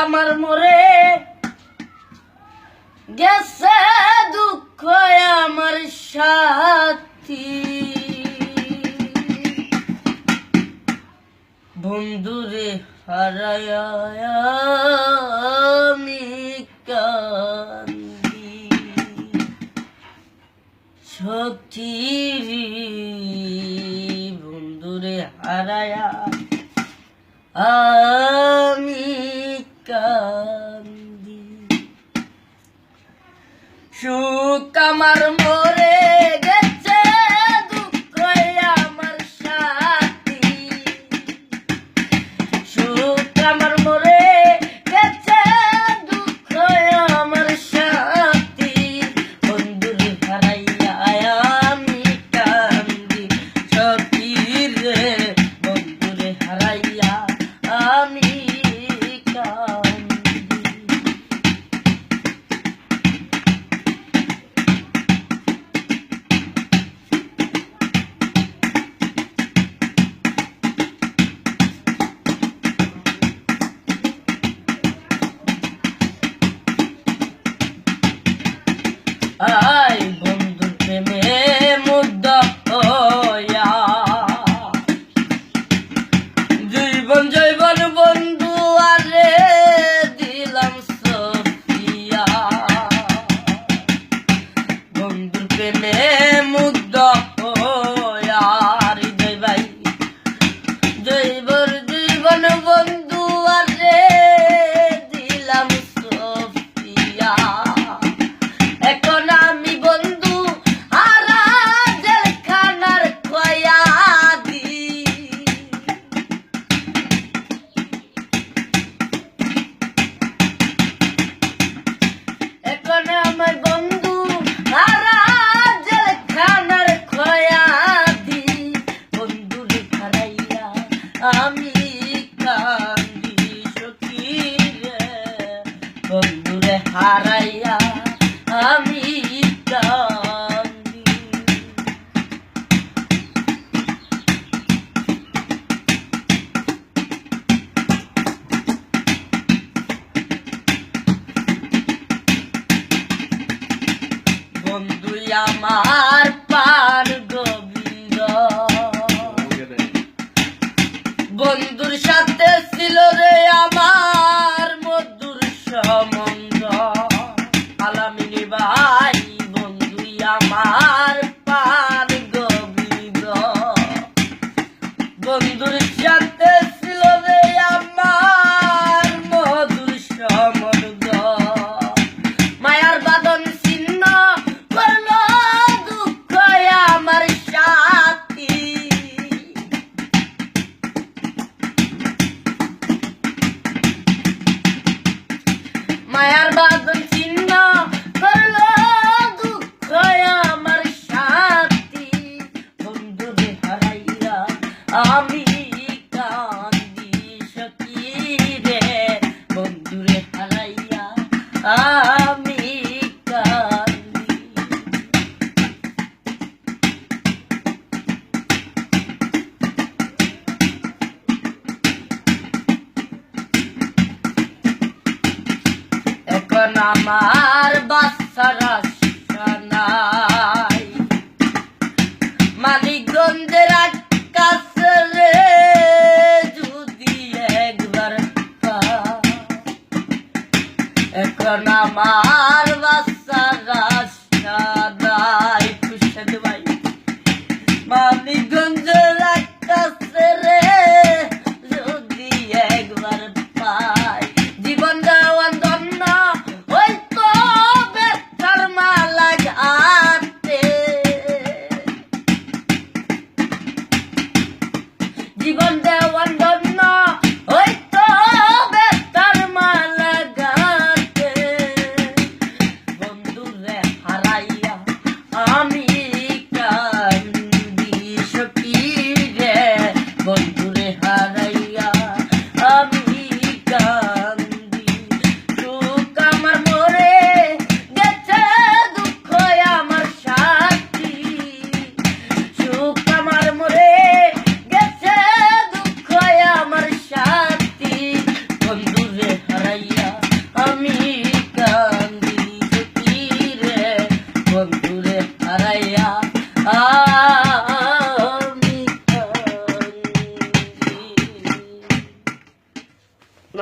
আমার মরে গেছে দুঃখ আমার সাথী বন্ধুরে হারায়া আমি কান্দি সখী বন্ধুরে হারায়া আমি কান্দি সুখ আমার মরে গেছে দুঃখ আমার সাথী সুখ আমার মরে গেছে দুঃখ আমার সাথী বন্ধুরে হারাইয়া আমি কান্দি সখী রে বন্ধুরে হারাইয়া আমি আই বন্ধুর প্রেমে মুগ্ধ হইয়া জীবন জীবন বন্ধু আরে দিলাম সফিয়া বন্ধুর প্রেমে মুগ্ধ হইয়া হৃদয় ভাই জীবন বন্ধু আরে দিলাম সফিয়া এখন আমি বন্ধু হারা জেলখানার কয়াদি এখন আমার বন্ধু হারা জেলখানার কয়াদি বন্ধুরে হারাইয়া আমি কান্দি সখী রে বন্ধুরে হারাইয়া আমি কান্দি বন্ধু আমার পার গোবিন্দ বন্ধুর সাথে ছিল রে আমার মধুর সম্বন্ধ আলামিনী ভাই বন্ধু আমার পার গোবিন্দ বন্ধুর সাথে ছিল রে আমার মধুর সম্বন্ধ মায়ার বাঁধন ছিন্ন করলো দুঃখ আমার সাথী মায়ার বাঁধন ছিন্ন করলো দুঃখ আমার সাথী বন্ধুরে হারাইয়া আমি কান্দি সখী রে বন্ধুরে হারাইয়া আমি কান্দি এখন আমার বাচ্চার আশা নাই মানিকগঞ্জের কাছে রে যদি একবার এখন আমার বাচ্চার আশা নাই খুশি ভাই মানিকগঞ্জের কাছে রে যদি একবার পাই জীবন দেওয়ার জন্য হয়তো বেতার মালা গাতে জীবন দেওয়ার জন্য হয়তো বেতার মালা গাতে বন্ধুরে হারাইয়া আমি কান্দি সখী রে বন্ধুরে হারাইয়া আমি কান্দি সুখ আমার মরে গেছে দুঃখ আমার সাথী সুখ আমার মরে গেছে দুঃখ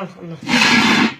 আল্লাহ আল্লাহ